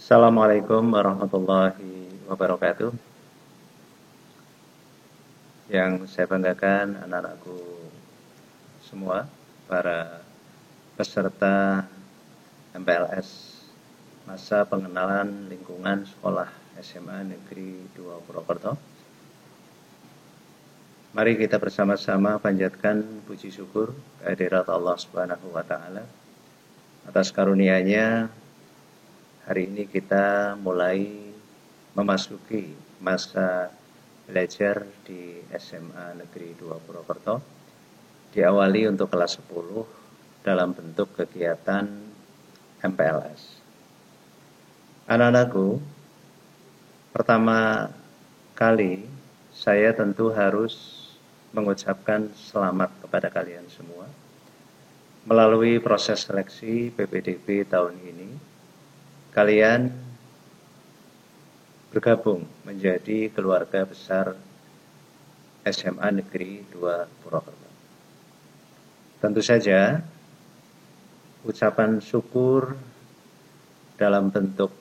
Assalamualaikum warahmatullahi wabarakatuh. Yang saya banggakan anak-anakku semua, para peserta MPLS masa pengenalan lingkungan sekolah SMA Negeri 2 Purwokerto. Mari kita bersama-sama panjatkan puji syukur kehadirat Allah Subhanahu wa taala atas karunia-Nya. Hari ini kita mulai memasuki masa belajar di SMA Negeri 2 Purwokerto. Diawali untuk kelas 10 dalam bentuk kegiatan MPLS. Anak-anakku, pertama kali saya tentu harus mengucapkan selamat kepada kalian semua. Melalui proses seleksi PPDB tahun ini, kalian bergabung menjadi keluarga besar SMA Negeri 2 Purwokerto. Tentu saja, ucapan syukur dalam bentuk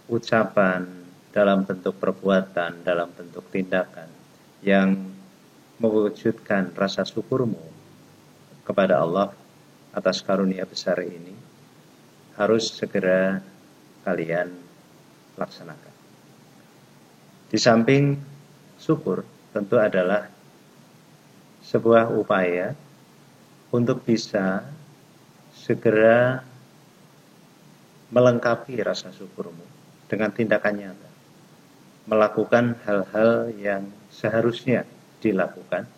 ucapan, dalam bentuk perbuatan, dalam bentuk tindakan yang mewujudkan rasa syukurmu kepada Allah atas karunia besar ini harus segera kalian laksanakan. Di samping syukur tentu adalah sebuah upaya untuk bisa segera melengkapi rasa syukurmu dengan tindakan nyata, melakukan hal-hal yang seharusnya dilakukan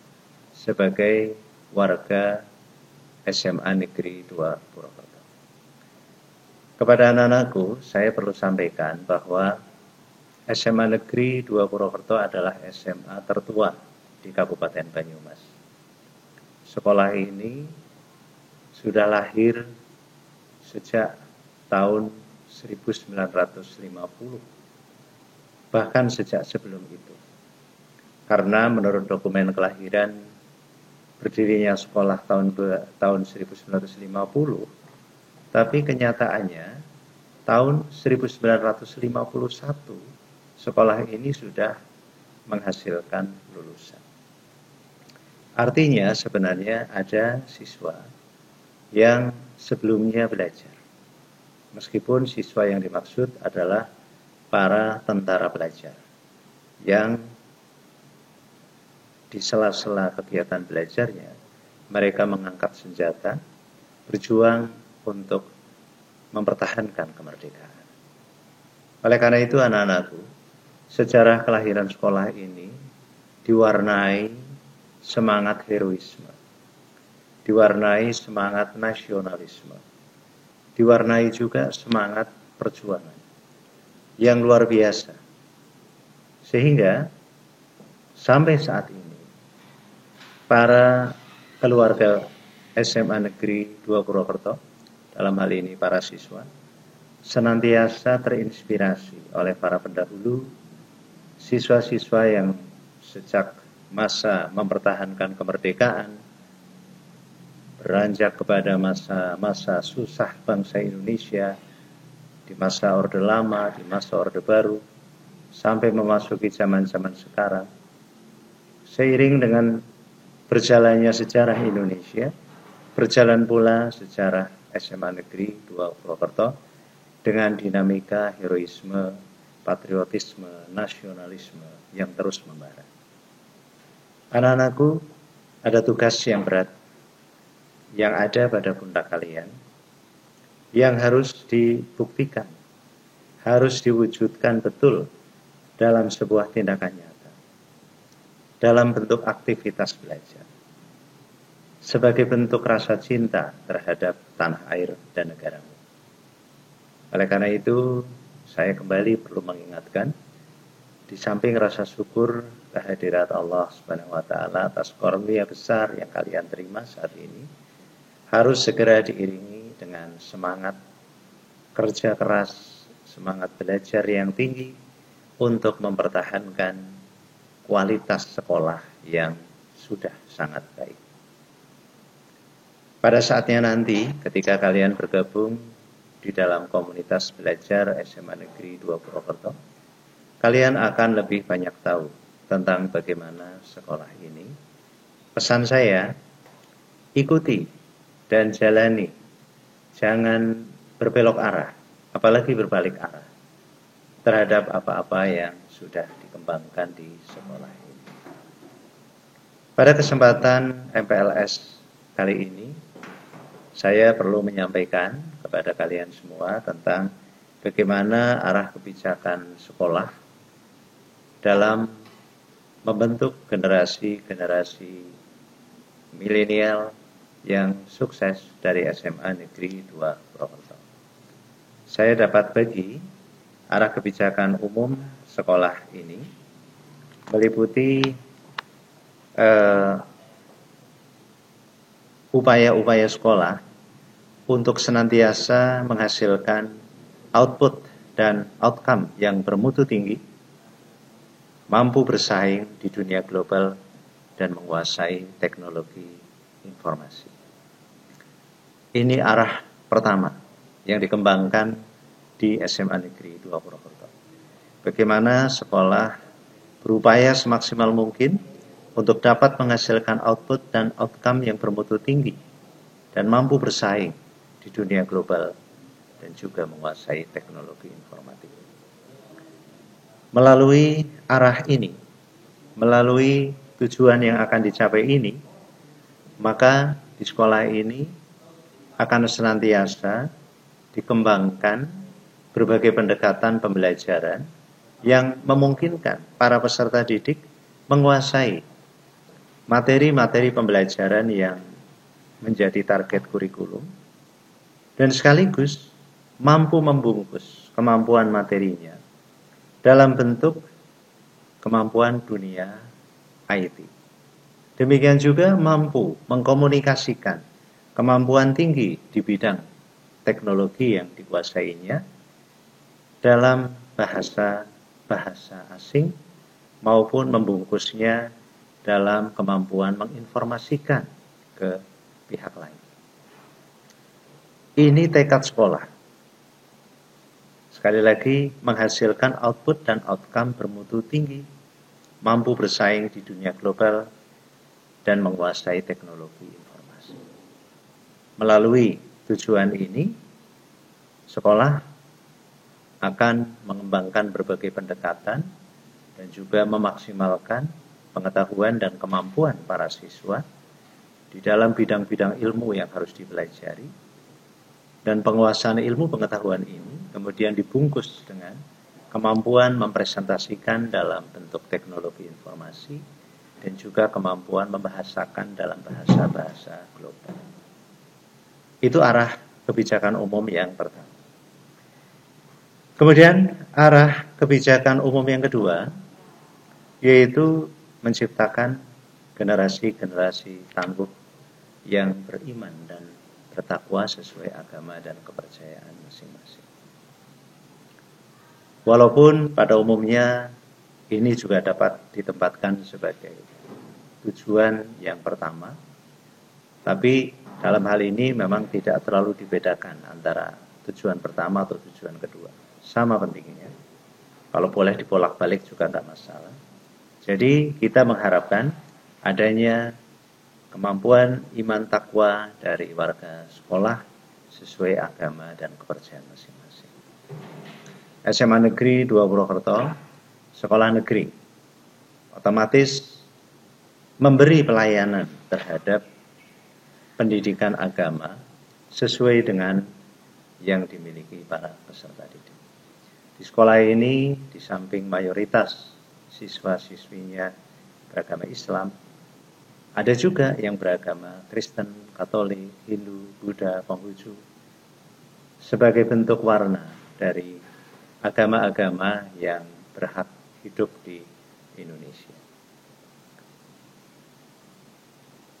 sebagai warga SMA Negeri 2 Purwokerto. Kepada anak-anakku, saya perlu sampaikan bahwa SMA Negeri 2 Purwokerto adalah SMA tertua di Kabupaten Banyumas. Sekolah ini sudah lahir sejak tahun 1950, bahkan sejak sebelum itu. Karena menurut dokumen kelahiran berdirinya sekolah tahun 1950, tapi kenyataannya tahun 1951 sekolah ini sudah menghasilkan lulusan. Artinya sebenarnya ada siswa yang sebelumnya belajar. Meskipun siswa yang dimaksud adalah para tentara pelajar yang di sela-sela kegiatan belajarnya mereka mengangkat senjata, berjuang untuk mempertahankan kemerdekaan. Oleh karena itu anak-anakku, sejarah kelahiran sekolah ini diwarnai semangat heroisme, diwarnai semangat nasionalisme, diwarnai juga semangat perjuangan yang luar biasa. Sehingga sampai saat ini para keluarga SMA Negeri 2 Purwokerto, dalam hal ini para siswa, senantiasa terinspirasi oleh para pendahulu, siswa-siswa yang sejak masa mempertahankan kemerdekaan, beranjak kepada masa susah bangsa Indonesia, di masa Orde Lama, di masa Orde Baru, sampai memasuki zaman-zaman sekarang. Seiring dengan berjalannya sejarah Indonesia, berjalan pula sejarah SMA Negeri 2 Purwokerto dengan dinamika heroisme, patriotisme, nasionalisme yang terus membara. Anak-anakku, ada tugas yang berat yang ada pada pundak kalian, yang harus dibuktikan, harus diwujudkan betul dalam sebuah tindakan nyata, dalam bentuk aktivitas belajar, sebagai bentuk rasa cinta terhadap tanah air dan negaramu. Oleh karena itu, saya kembali perlu mengingatkan, di samping rasa syukur kehadirat Allah Subhanahu wa taala atas karunia besar yang kalian terima saat ini, harus segera diiringi dengan semangat kerja keras, semangat belajar yang tinggi untuk mempertahankan kualitas sekolah yang sudah sangat baik. Pada saatnya nanti ketika kalian bergabung di dalam komunitas belajar SMA Negeri 2 Purwokerto, kalian akan lebih banyak tahu tentang bagaimana sekolah ini. Pesan saya, ikuti dan jalani, jangan berbelok arah, apalagi berbalik arah terhadap apa-apa yang sudah dikembangkan di sekolah ini. Pada kesempatan MPLS kali ini, saya perlu menyampaikan kepada kalian semua tentang bagaimana arah kebijakan sekolah dalam membentuk generasi-generasi milenial yang sukses dari SMA Negeri 2 Purwokerto. Saya dapat bagi arah kebijakan umum sekolah ini meliputi upaya-upaya sekolah untuk senantiasa menghasilkan output dan outcome yang bermutu tinggi, mampu bersaing di dunia global, dan menguasai teknologi informasi. Ini arah pertama yang dikembangkan di SMA Negeri 2 Purwokerto. Bagaimana sekolah berupaya semaksimal mungkin untuk dapat menghasilkan output dan outcome yang bermutu tinggi dan mampu bersaing di dunia global dan juga menguasai teknologi informatik. Melalui arah ini, melalui tujuan yang akan dicapai ini, maka di sekolah ini akan senantiasa dikembangkan berbagai pendekatan pembelajaran yang memungkinkan para peserta didik menguasai materi-materi pembelajaran yang menjadi target kurikulum dan sekaligus mampu membungkus kemampuan materinya dalam bentuk kemampuan dunia IT. Demikian juga mampu mengkomunikasikan kemampuan tinggi di bidang teknologi yang dikuasainya dalam bahasa asing maupun membungkusnya dalam kemampuan menginformasikan ke pihak lain. Ini tekad sekolah. Sekali lagi, menghasilkan output dan outcome bermutu tinggi, mampu bersaing di dunia global, dan menguasai teknologi informasi. Melalui tujuan ini, sekolah akan mengembangkan berbagai pendekatan dan juga memaksimalkan pengetahuan dan kemampuan para siswa di dalam bidang-bidang ilmu yang harus dipelajari. Dan penguasaan ilmu pengetahuan ini kemudian dibungkus dengan kemampuan mempresentasikan dalam bentuk teknologi informasi dan juga kemampuan membahasakan dalam bahasa-bahasa global. Itu arah kebijakan umum yang pertama. Kemudian arah kebijakan umum yang kedua yaitu menciptakan generasi-generasi tangguh yang beriman dan bertakwa sesuai agama dan kepercayaan masing-masing. Walaupun pada umumnya ini juga dapat ditempatkan sebagai tujuan yang pertama, tapi dalam hal ini memang tidak terlalu dibedakan antara tujuan pertama atau tujuan kedua. Sama pentingnya. Kalau boleh dibolak-balik juga tidak masalah. Jadi kita mengharapkan adanya kemampuan iman takwa dari warga sekolah sesuai agama dan kepercayaan masing-masing. SMA Negeri 2 Purwokerto, sekolah negeri, otomatis memberi pelayanan terhadap pendidikan agama sesuai dengan yang dimiliki para peserta didik. Di sekolah ini, di samping mayoritas siswa-siswinya beragama Islam, ada juga yang beragama Kristen, Katolik, Hindu, Buddha, Konghucu sebagai bentuk warna dari agama-agama yang berhak hidup di Indonesia.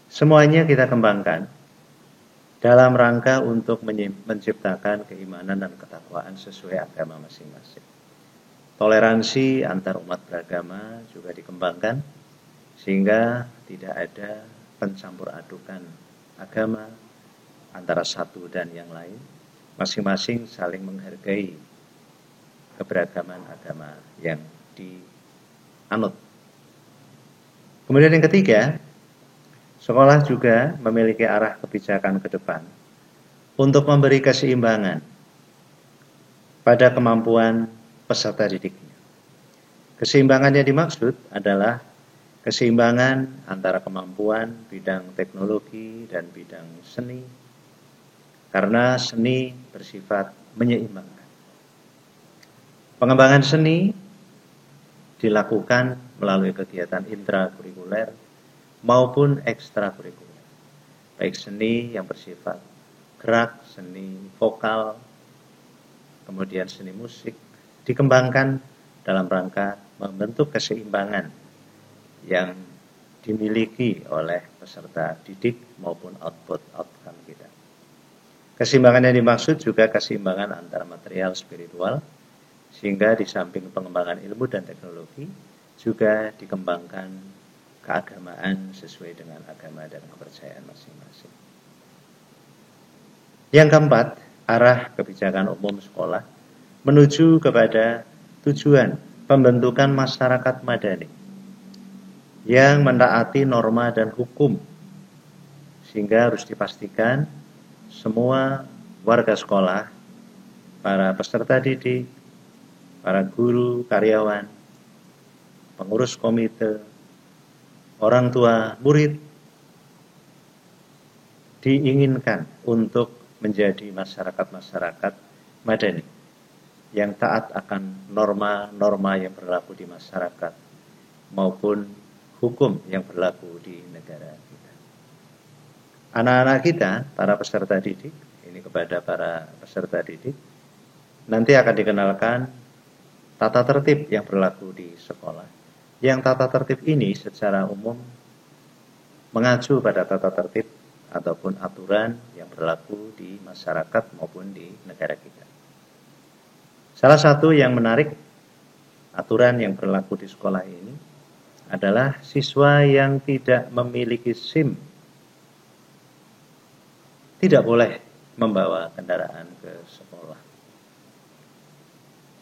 Semuanya kita kembangkan dalam rangka untuk menciptakan keimanan dan ketakwaan sesuai agama masing-masing. Toleransi antar umat beragama juga dikembangkan sehingga tidak ada pencampur adukan agama antara satu dan yang lain, masing-masing saling menghargai keberagaman agama yang dianut. Kemudian yang ketiga, sekolah juga memiliki arah kebijakan ke depan untuk memberi keseimbangan pada kemampuan peserta didiknya. Keseimbangan yang dimaksud adalah keseimbangan antara kemampuan bidang teknologi dan bidang seni, karena seni bersifat menyeimbangkan. Pengembangan seni dilakukan melalui kegiatan intrakurikuler maupun ekstrakurikuler, baik seni yang bersifat gerak, seni vokal, kemudian seni musik, dikembangkan dalam rangka membentuk keseimbangan yang dimiliki oleh peserta didik maupun output-outcome kita. Keseimbangan yang dimaksud juga keseimbangan antara material spiritual, sehingga di samping pengembangan ilmu dan teknologi, juga dikembangkan keagamaan sesuai dengan agama dan kepercayaan masing-masing. Yang keempat, arah kebijakan umum sekolah menuju kepada tujuan pembentukan masyarakat madani yang menaati norma dan hukum, sehingga harus dipastikan semua warga sekolah, para peserta didik, para guru, karyawan, pengurus komite, orang tua, murid, diinginkan untuk menjadi masyarakat-masyarakat madani yang taat akan norma-norma yang berlaku di masyarakat maupun hukum yang berlaku di negara kita. Anak-anak kita, para peserta didik, ini kepada para peserta didik, nanti akan dikenalkan tata tertib yang berlaku di sekolah. Yang tata tertib ini secara umum mengacu pada tata tertib ataupun aturan yang berlaku di masyarakat maupun di negara kita. Salah satu yang menarik aturan yang berlaku di sekolah ini adalah siswa yang tidak memiliki SIM tidak boleh membawa kendaraan ke sekolah.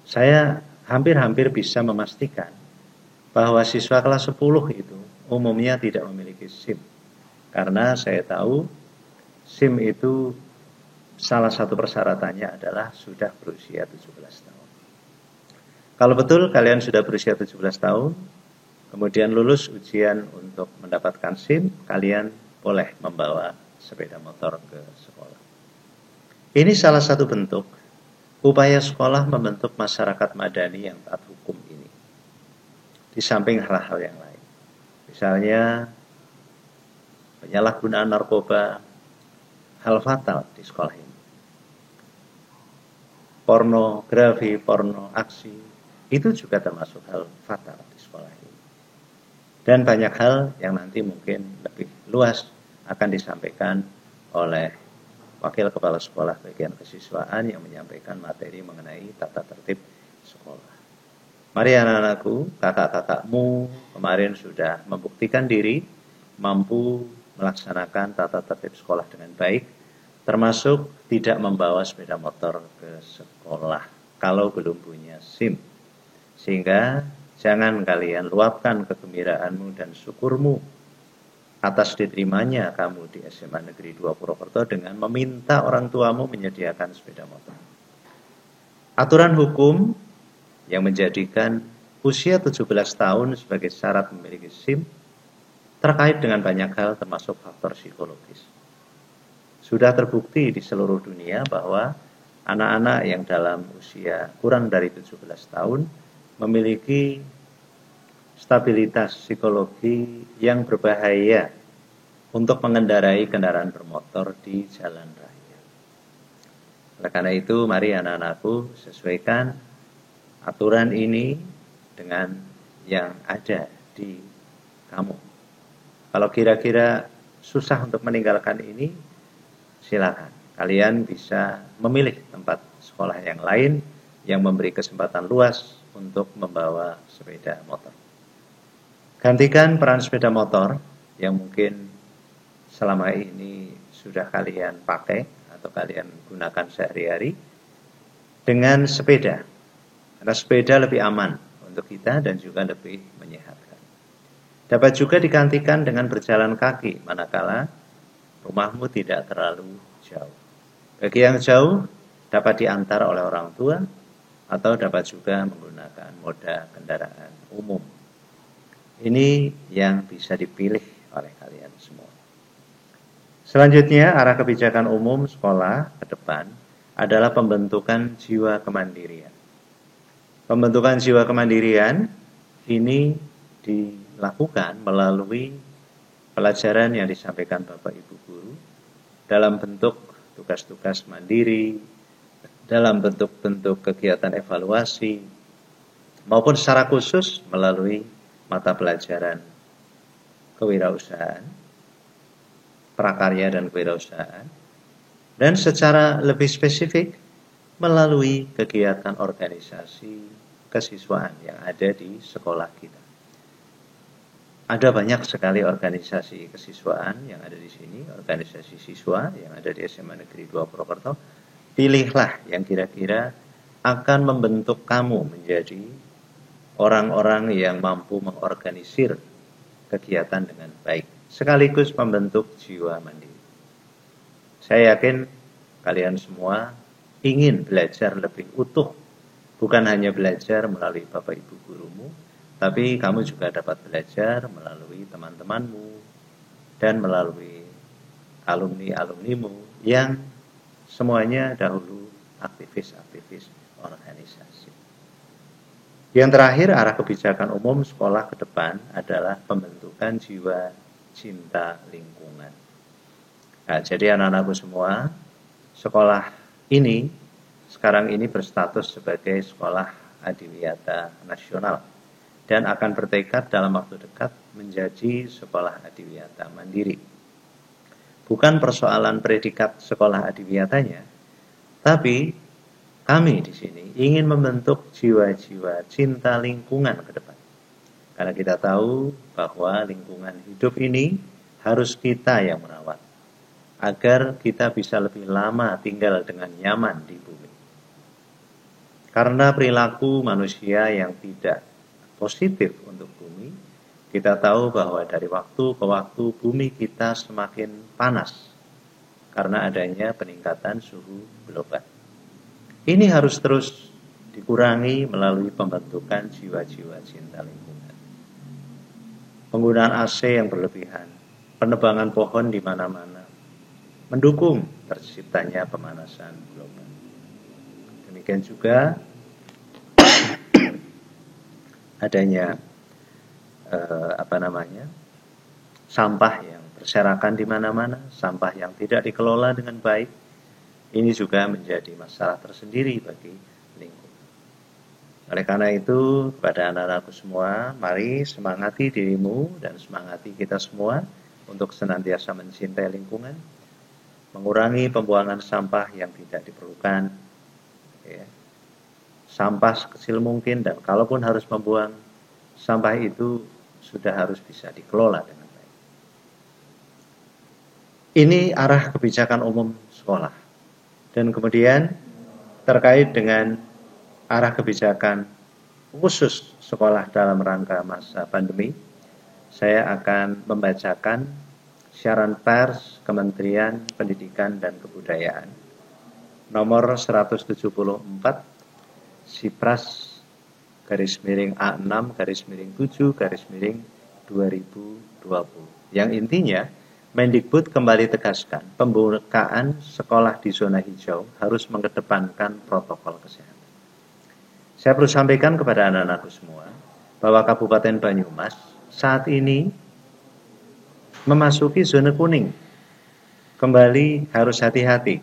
Saya hampir-hampir bisa memastikan bahwa siswa kelas 10 itu umumnya tidak memiliki SIM. Karena saya tahu SIM itu salah satu persyaratannya adalah sudah berusia 17 tahun. Kalau betul kalian sudah berusia 17 tahun, kemudian lulus ujian untuk mendapatkan SIM, kalian boleh membawa sepeda motor ke sekolah. Ini salah satu bentuk upaya sekolah membentuk masyarakat madani yang taat hukum ini. Di samping hal-hal yang lain. Misalnya penyalahgunaan narkoba, hal fatal di sekolah ini. Pornografi, porno aksi, itu juga termasuk hal fatal di sekolah ini. Dan banyak hal yang nanti mungkin lebih luas akan disampaikan oleh Wakil Kepala Sekolah Bagian Kesiswaan yang menyampaikan materi mengenai tata tertib sekolah. Mari anak-anakku, kakak-kakakmu kemarin sudah membuktikan diri mampu melaksanakan tata tertib sekolah dengan baik, termasuk tidak membawa sepeda motor ke sekolah kalau belum punya SIM. Sehingga jangan kalian luapkan kegembiraanmu dan syukurmu atas diterimanya kamu di SMA Negeri 2 Purwokerto dengan meminta orang tuamu menyediakan sepeda motor. Aturan hukum yang menjadikan usia 17 tahun sebagai syarat memiliki SIM terkait dengan banyak hal termasuk faktor psikologis. Sudah terbukti di seluruh dunia bahwa anak-anak yang dalam usia kurang dari 17 tahun memiliki stabilitas psikologi yang berbahaya untuk mengendarai kendaraan bermotor di jalan raya. Oleh karena itu, mari anak-anakku sesuaikan aturan ini dengan yang ada di kamu. Kalau kira-kira susah untuk meninggalkan ini, silakan. Kalian bisa memilih tempat sekolah yang lain yang memberi kesempatan luas untuk membawa sepeda motor. Gantikan peran sepeda motor yang mungkin selama ini sudah kalian pakai atau kalian gunakan sehari-hari dengan sepeda. Karena sepeda lebih aman untuk kita dan juga lebih menyehatkan. Dapat juga digantikan dengan berjalan kaki manakala rumahmu tidak terlalu jauh. Bagi yang jauh dapat diantar oleh orang tua atau dapat juga menggunakan moda kendaraan umum. Ini yang bisa dipilih oleh kalian semua. Selanjutnya, arah kebijakan umum sekolah ke depan adalah pembentukan jiwa kemandirian. Pembentukan jiwa kemandirian ini dilakukan melalui pelajaran yang disampaikan Bapak Ibu Guru dalam bentuk tugas-tugas mandiri, dalam bentuk-bentuk kegiatan evaluasi, maupun secara khusus melalui mata pelajaran kewirausahaan, prakarya dan kewirausahaan, dan secara lebih spesifik melalui kegiatan organisasi kesiswaan yang ada di sekolah kita. Ada banyak sekali organisasi kesiswaan yang ada di sini, organisasi siswa yang ada di SMA Negeri 2 Purwokerto. Pilihlah yang kira-kira akan membentuk kamu menjadi orang-orang yang mampu mengorganisir kegiatan dengan baik, sekaligus membentuk jiwa mandiri. Saya yakin kalian semua ingin belajar lebih utuh, bukan hanya belajar melalui Bapak Ibu gurumu, tapi kamu juga dapat belajar melalui teman-temanmu dan melalui alumni-alumnimu yang semuanya dahulu aktivis-aktivis organisasi. Yang terakhir, arah kebijakan umum sekolah ke depan adalah pembentukan jiwa cinta lingkungan. Nah, jadi anak-anakku semua, sekolah ini sekarang ini berstatus sebagai sekolah adiwiyata nasional dan akan bertekad dalam waktu dekat menjadi sekolah adiwiyata mandiri. Bukan persoalan predikat sekolah adiwiyatanya, tapi kami di sini ingin membentuk jiwa-jiwa cinta lingkungan ke depan. Karena kita tahu bahwa lingkungan hidup ini harus kita yang merawat, agar kita bisa lebih lama tinggal dengan nyaman di bumi. Karena perilaku manusia yang tidak positif untuk bumi, kita tahu bahwa dari waktu ke waktu bumi kita semakin panas karena adanya peningkatan suhu global. Ini harus terus dikurangi melalui pembentukan jiwa-jiwa cinta lingkungan. Penggunaan AC yang berlebihan, penebangan pohon di mana-mana, mendukung terciptanya pemanasan global. Demikian juga adanya sampah yang berserakan di mana-mana, sampah yang tidak dikelola dengan baik. Ini juga menjadi masalah tersendiri bagi lingkungan. Oleh karena itu, kepada anak-anakku semua, mari semangati dirimu dan semangati kita semua untuk senantiasa mencintai lingkungan, mengurangi pembuangan sampah yang tidak diperlukan, ya. Sampah sekecil mungkin, dan kalaupun harus membuang sampah itu sudah harus bisa dikelola dengan baik. Ini arah kebijakan umum sekolah. Dan kemudian terkait dengan arah kebijakan khusus sekolah dalam rangka masa pandemi, saya akan membacakan siaran pers Kementerian Pendidikan dan Kebudayaan nomor 174 Sipras _A6_7_2020 yang intinya Mendikbud kembali tegaskan pembukaan sekolah di zona hijau harus mengedepankan protokol kesehatan. Saya perlu sampaikan kepada anak-anakku semua bahwa Kabupaten Banyumas saat ini memasuki zona kuning. Kembali harus hati-hati,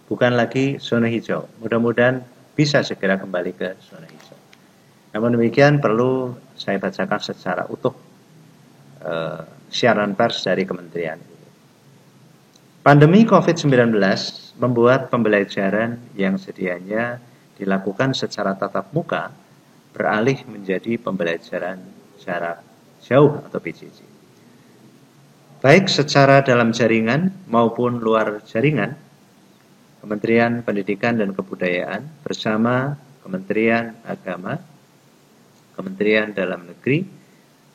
bukan lagi zona hijau. Mudah-mudahan bisa segera kembali ke zona hijau. Namun demikian perlu saya bacakan secara utuh siaran pers dari kementerian. Pandemi COVID-19 membuat pembelajaran yang sedianya dilakukan secara tatap muka beralih menjadi pembelajaran jarak jauh atau PJJ. Baik secara dalam jaringan maupun luar jaringan, Kementerian Pendidikan dan Kebudayaan bersama Kementerian Agama, Kementerian Dalam Negeri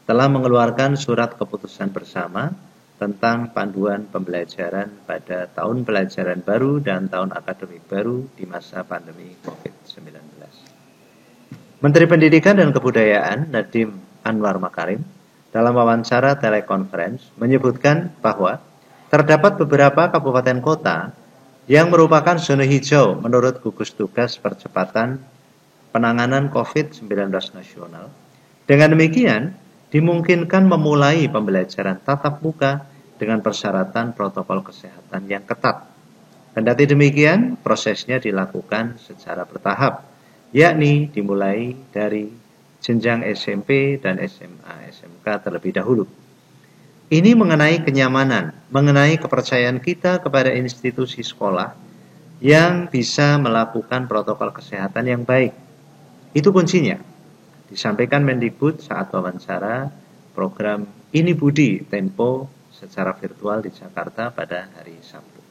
telah mengeluarkan surat keputusan bersama tentang panduan pembelajaran pada tahun pelajaran baru dan tahun akademik baru di masa pandemi COVID-19. Menteri Pendidikan dan Kebudayaan Nadiem Anwar Makarim dalam wawancara telekonferensi menyebutkan bahwa terdapat beberapa kabupaten kota yang merupakan zona hijau menurut gugus tugas percepatan penanganan COVID-19 nasional. Dengan demikian, dimungkinkan memulai pembelajaran tatap muka dengan persyaratan protokol kesehatan yang ketat. Kendati demikian, prosesnya dilakukan secara bertahap, yakni dimulai dari jenjang SMP dan SMA, SMK terlebih dahulu. Ini mengenai kenyamanan, mengenai kepercayaan kita kepada institusi sekolah yang bisa melakukan protokol kesehatan yang baik. Itu kuncinya. Disampaikan Mendikbud saat wawancara program Ini Budi Tempo secara virtual di Jakarta pada hari Sabtu.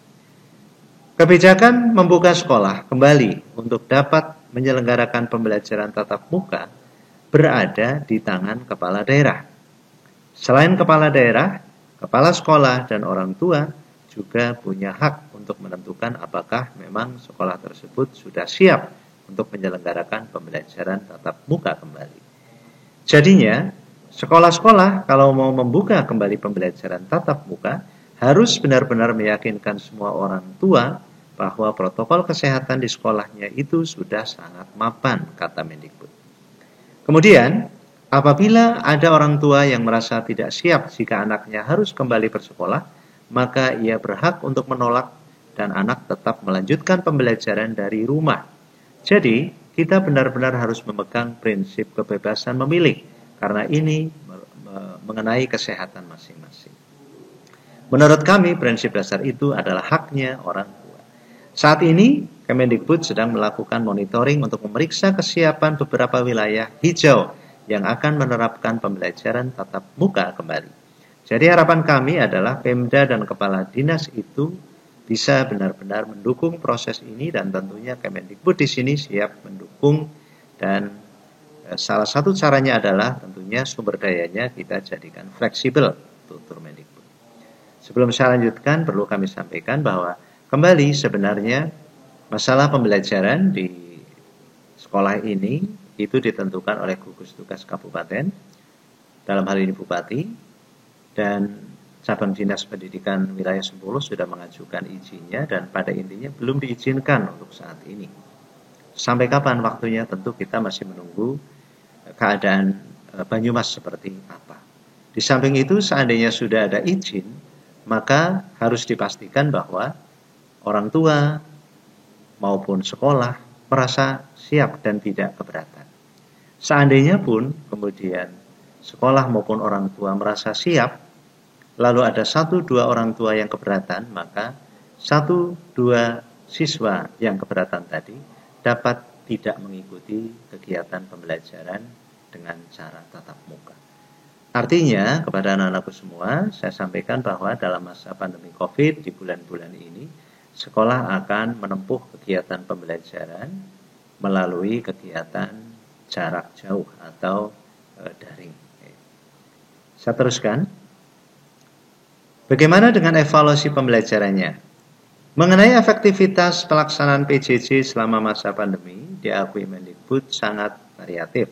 Kebijakan membuka sekolah kembali untuk dapat menyelenggarakan pembelajaran tatap muka berada di tangan kepala daerah. Selain kepala daerah, kepala sekolah dan orang tua juga punya hak untuk menentukan apakah memang sekolah tersebut sudah siap untuk menyelenggarakan pembelajaran tatap muka kembali. Jadinya, sekolah-sekolah kalau mau membuka kembali pembelajaran tatap muka harus benar-benar meyakinkan semua orang tua bahwa protokol kesehatan di sekolahnya itu sudah sangat mapan, kata Mendikbud. Kemudian, apabila ada orang tua yang merasa tidak siap jika anaknya harus kembali bersekolah, maka ia berhak untuk menolak dan anak tetap melanjutkan pembelajaran dari rumah. Jadi, kita benar-benar harus memegang prinsip kebebasan memilih, karena ini mengenai kesehatan masing-masing. Menurut kami, prinsip dasar itu adalah haknya orang tua. Saat ini, Kemendikbud sedang melakukan monitoring untuk memeriksa kesiapan beberapa wilayah hijau yang akan menerapkan pembelajaran tatap muka kembali. Jadi harapan kami adalah Pemda dan Kepala Dinas itu bisa benar-benar mendukung proses ini dan tentunya Kemendikbud di sini siap mendukung dan salah satu caranya adalah tentunya sumber dayanya kita jadikan fleksibel, tutur Mendikbud. Sebelum saya lanjutkan perlu kami sampaikan bahwa kembali sebenarnya masalah pembelajaran di sekolah ini itu ditentukan oleh gugus tugas kabupaten, dalam hal ini bupati, dan cabang dinas pendidikan wilayah 10 sudah mengajukan izinnya dan pada intinya belum diizinkan untuk saat ini. Sampai kapan waktunya tentu kita masih menunggu keadaan Banyumas seperti apa. Di samping itu seandainya sudah ada izin, maka harus dipastikan bahwa orang tua maupun sekolah merasa siap dan tidak keberatan. Seandainya pun kemudian sekolah maupun orang tua merasa siap, lalu ada 1-2 orang tua yang keberatan, maka 1-2 siswa yang keberatan tadi dapat tidak mengikuti kegiatan pembelajaran dengan cara tatap muka. Artinya kepada anak-anakku semua, saya sampaikan bahwa dalam masa pandemi COVID di bulan-bulan ini, sekolah akan menempuh kegiatan pembelajaran melalui kegiatan jarak jauh atau daring. Saya teruskan. Bagaimana dengan evaluasi pembelajarannya? Mengenai efektivitas pelaksanaan PJJ selama masa pandemi, diakui Mendikbud sangat variatif.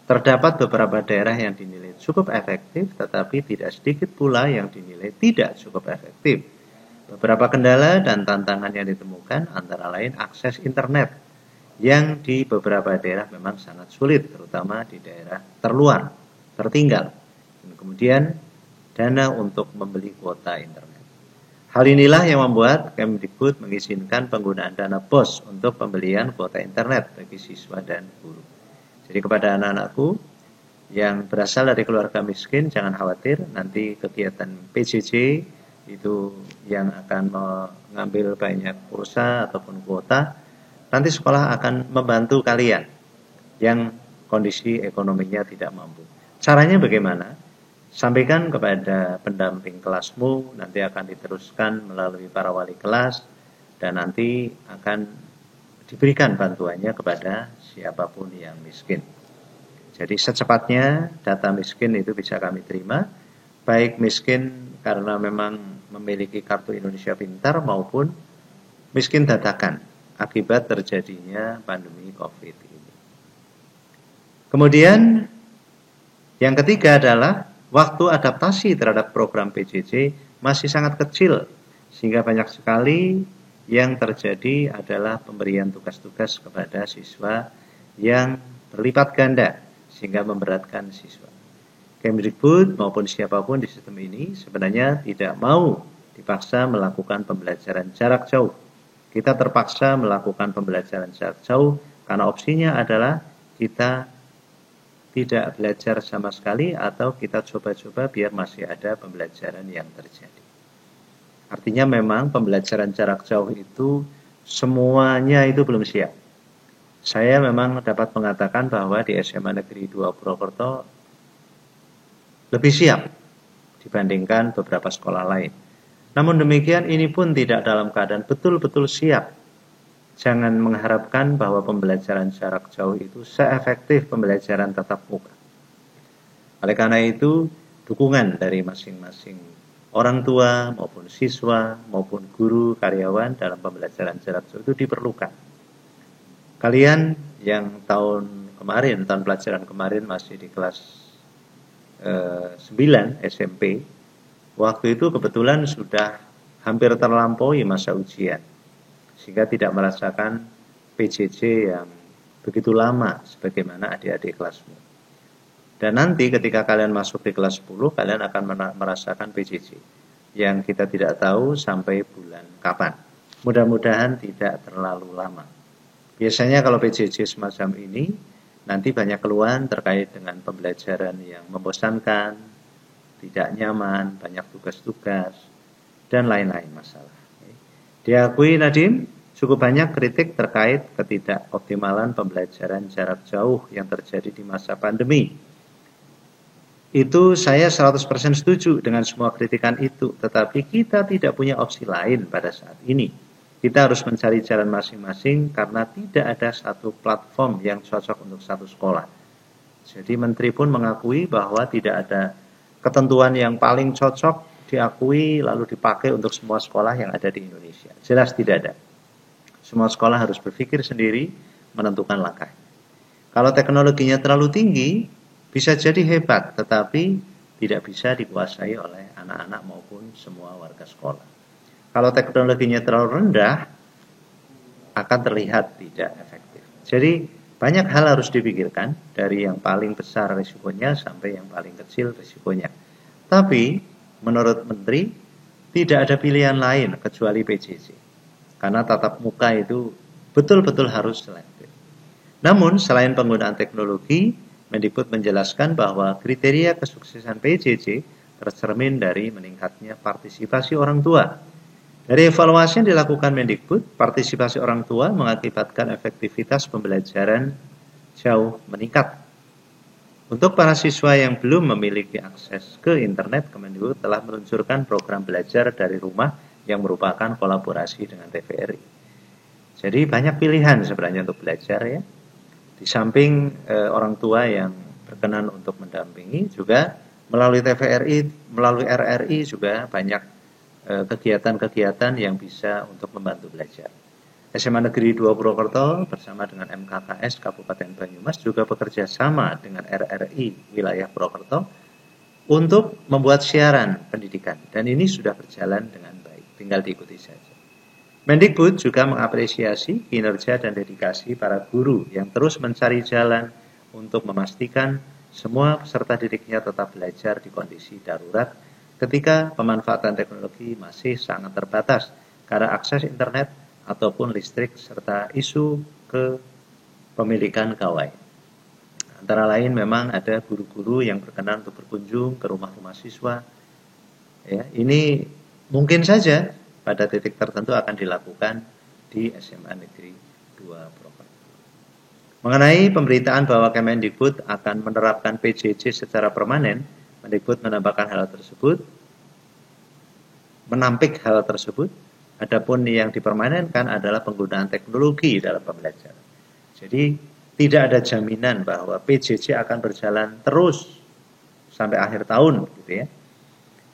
Terdapat beberapa daerah yang dinilai cukup efektif, tetapi tidak sedikit pula yang dinilai tidak cukup efektif. Beberapa kendala dan tantangan yang ditemukan antara lain akses internet yang di beberapa daerah memang sangat sulit, terutama di daerah terluar, tertinggal. Dan kemudian dana untuk membeli kuota internet. Hal inilah yang membuat Kemdikbud mengizinkan penggunaan dana BOS untuk pembelian kuota internet bagi siswa dan guru. Jadi kepada anak-anakku yang berasal dari keluarga miskin, jangan khawatir, nanti kegiatan PJJ itu yang akan mengambil banyak pulsa ataupun kuota, nanti sekolah akan membantu kalian yang kondisi ekonominya tidak mampu. Caranya bagaimana? Sampaikan kepada pendamping kelasmu, nanti akan diteruskan melalui para wali kelas, dan nanti akan diberikan bantuannya kepada siapapun yang miskin. Jadi secepatnya data miskin itu bisa kami terima, baik miskin karena memang memiliki kartu Indonesia Pintar maupun miskin dadakan akibat terjadinya pandemi COVID ini. Kemudian yang ketiga adalah waktu adaptasi terhadap program PJJ masih sangat kecil, sehingga banyak sekali yang terjadi adalah pemberian tugas-tugas kepada siswa yang berlipat ganda, sehingga memberatkan siswa. Kemdikbud maupun siapapun di sistem ini sebenarnya tidak mau dipaksa melakukan pembelajaran jarak jauh. Kita terpaksa melakukan pembelajaran jarak jauh karena opsinya adalah kita tidak belajar sama sekali atau kita coba-coba biar masih ada pembelajaran yang terjadi. Artinya memang pembelajaran jarak jauh itu semuanya itu belum siap. Saya memang dapat mengatakan bahwa di SMA Negeri 2 Purwokerto lebih siap dibandingkan beberapa sekolah lain. Namun demikian ini pun tidak dalam keadaan betul-betul siap. Jangan mengharapkan bahwa pembelajaran jarak jauh itu seefektif pembelajaran tatap muka. Oleh karena itu, dukungan dari masing-masing orang tua maupun siswa maupun guru karyawan dalam pembelajaran jarak jauh itu diperlukan. Kalian yang tahun pelajaran kemarin masih di kelas 9 SMP, waktu itu kebetulan sudah hampir terlampaui masa ujian, sehingga tidak merasakan PJJ yang begitu lama sebagaimana adik-adik kelasmu. Dan nanti ketika kalian masuk di kelas 10, kalian akan merasakan PJJ yang kita tidak tahu sampai bulan kapan. Mudah-mudahan tidak terlalu lama. Biasanya kalau PJJ semacam ini, nanti banyak keluhan terkait dengan pembelajaran yang membosankan, tidak nyaman, banyak tugas-tugas, dan lain-lain masalah. Diakui Nadiem, cukup banyak kritik terkait ketidakoptimalan pembelajaran jarak jauh yang terjadi di masa pandemi. Itu saya 100% setuju dengan semua kritikan itu, tetapi kita tidak punya opsi lain pada saat ini. Kita harus mencari jalan masing-masing karena tidak ada satu platform yang cocok untuk satu sekolah. Jadi Menteri pun mengakui bahwa tidak ada ketentuan yang paling cocok diakui lalu dipakai untuk semua sekolah yang ada di Indonesia. Jelas tidak ada. Semua sekolah harus berpikir sendiri, menentukan langkah. Kalau teknologinya terlalu tinggi, bisa jadi hebat, tetapi tidak bisa dikuasai oleh anak-anak maupun semua warga sekolah. Kalau teknologinya terlalu rendah, akan terlihat tidak efektif. Jadi banyak hal harus dipikirkan, dari yang paling besar risikonya sampai yang paling kecil risikonya. Tapi menurut Menteri, tidak ada pilihan lain kecuali PJJ. Karena tatap muka itu betul-betul harus selektif. Namun, selain penggunaan teknologi, Mendikbud menjelaskan bahwa kriteria kesuksesan PJJ tercermin dari meningkatnya partisipasi orang tua. Dari evaluasi yang dilakukan Mendikbud, partisipasi orang tua mengakibatkan efektivitas pembelajaran jauh meningkat. Untuk para siswa yang belum memiliki akses ke internet, Kemendikbud telah meluncurkan program belajar dari rumah yang merupakan kolaborasi dengan TVRI. Jadi banyak pilihan sebenarnya untuk belajar ya. Di samping orang tua yang berkenan untuk mendampingi, juga melalui TVRI, melalui RRI juga banyak kegiatan-kegiatan yang bisa untuk membantu belajar. SMA Negeri 2 Purwokerto bersama dengan MKKS Kabupaten Banyumas juga bekerja sama dengan RRI wilayah Purwokerto untuk membuat siaran pendidikan, dan ini sudah berjalan dengan baik, tinggal diikuti saja. Mendikbud juga mengapresiasi kinerja dan dedikasi para guru yang terus mencari jalan untuk memastikan semua peserta didiknya tetap belajar di kondisi darurat ketika pemanfaatan teknologi masih sangat terbatas karena akses internet ataupun listrik serta isu kepemilikan gawai. Antara lain memang ada guru-guru yang berkenan untuk berkunjung ke rumah-rumah siswa. Ya, ini mungkin saja pada titik tertentu akan dilakukan di SMA Negeri 2 Purwokerto. Mengenai pemberitaan bahwa Kemendikbud akan menerapkan PJJ secara permanen, Mendikbud menambahkan hal tersebut, menampik hal tersebut Adapun yang dipermanenkan adalah penggunaan teknologi dalam pembelajaran. Jadi tidak ada jaminan bahwa PJJ akan berjalan terus sampai akhir tahun, gitu ya.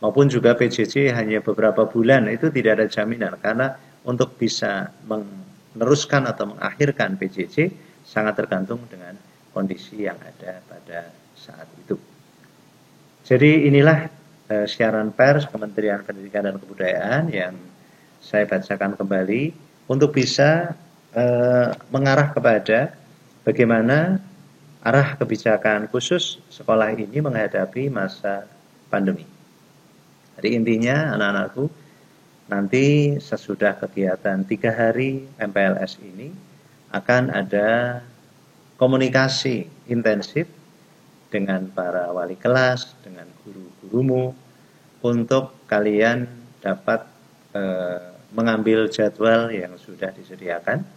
Maupun juga PJJ hanya beberapa bulan, itu tidak ada jaminan karena untuk bisa meneruskan atau mengakhirkan PJJ sangat tergantung dengan kondisi yang ada pada saat itu. Jadi inilah siaran pers Kementerian Pendidikan dan Kebudayaan yang saya bacakan kembali untuk bisa mengarah kepada bagaimana arah kebijakan khusus sekolah ini menghadapi masa pandemi. Jadi intinya anak-anakku, nanti sesudah kegiatan 3 hari MPLS ini akan ada komunikasi intensif dengan para wali kelas, dengan guru-gurumu, untuk kalian dapat mengambil jadwal yang sudah disediakan,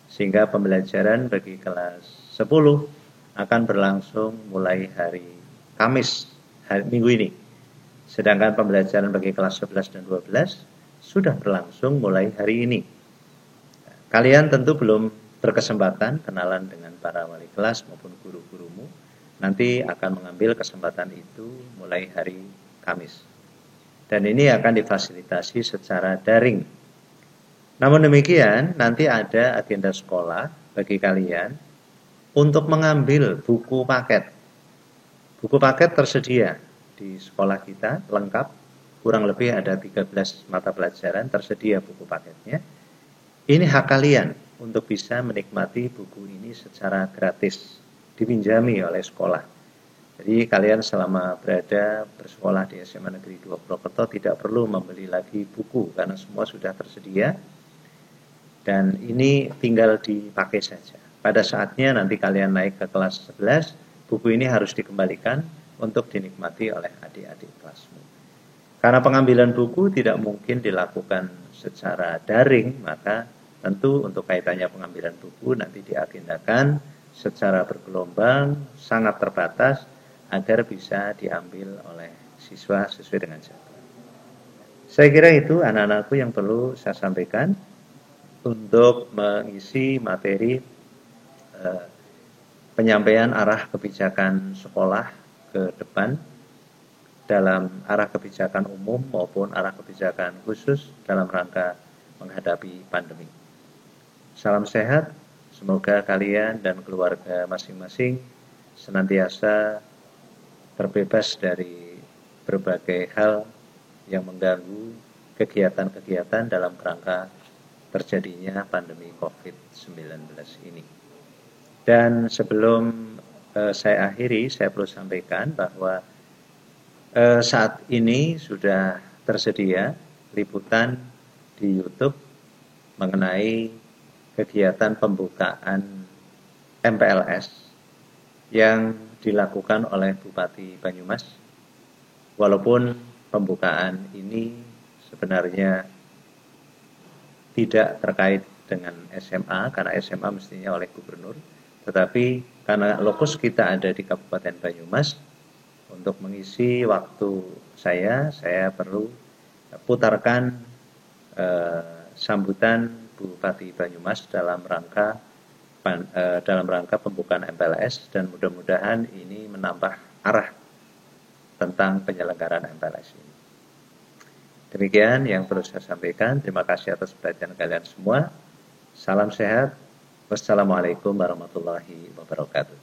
sehingga pembelajaran bagi kelas 10 akan berlangsung mulai hari Kamis, minggu ini. Sedangkan pembelajaran bagi kelas 11 dan 12 sudah berlangsung mulai hari ini. Kalian tentu belum berkesempatan kenalan dengan para wali kelas maupun guru-gurumu. Nanti akan mengambil kesempatan itu mulai hari Kamis. Dan ini akan difasilitasi secara daring. Namun demikian, nanti ada agenda sekolah bagi kalian untuk mengambil buku paket. Buku paket tersedia di sekolah kita, lengkap. Kurang lebih ada 13 mata pelajaran tersedia buku paketnya. Ini hak kalian untuk bisa menikmati buku ini secara gratis, dipinjami oleh sekolah. Jadi kalian selama bersekolah di SMA Negeri 2 Purwokerto tidak perlu membeli lagi buku karena semua sudah tersedia. Dan ini tinggal dipakai saja. Pada saatnya nanti kalian naik ke kelas 11, buku ini harus dikembalikan untuk dinikmati oleh adik-adik kelasmu. Karena pengambilan buku tidak mungkin dilakukan secara daring, maka tentu untuk kaitannya pengambilan buku nanti diagendakan secara bergelombang, sangat terbatas, agar bisa diambil oleh siswa sesuai dengan jadwal. Saya kira itu anak-anakku yang perlu saya sampaikan untuk mengisi materi penyampaian arah kebijakan sekolah ke depan dalam arah kebijakan umum maupun arah kebijakan khusus dalam rangka menghadapi pandemi. Salam sehat, semoga kalian dan keluarga masing-masing senantiasa terbebas dari berbagai hal yang mengganggu kegiatan-kegiatan dalam kerangka terjadinya pandemi COVID-19 ini. Dan sebelum saya akhiri, saya perlu sampaikan bahwa saat ini sudah tersedia liputan di YouTube mengenai kegiatan pembukaan MPLS yang dilakukan oleh Bupati Banyumas. Walaupun pembukaan ini sebenarnya tidak terkait dengan SMA, karena SMA mestinya oleh gubernur, tetapi karena lokus kita ada di Kabupaten Banyumas, untuk mengisi waktu saya perlu putarkan sambutan Bupati Banyumas dalam rangka pembukaan MPLS, dan mudah-mudahan ini menambah arah tentang penyelenggaraan MPLS ini. Demikian yang perlu saya sampaikan. Terima kasih atas perhatian kalian semua. Salam sehat. Wassalamualaikum warahmatullahi wabarakatuh.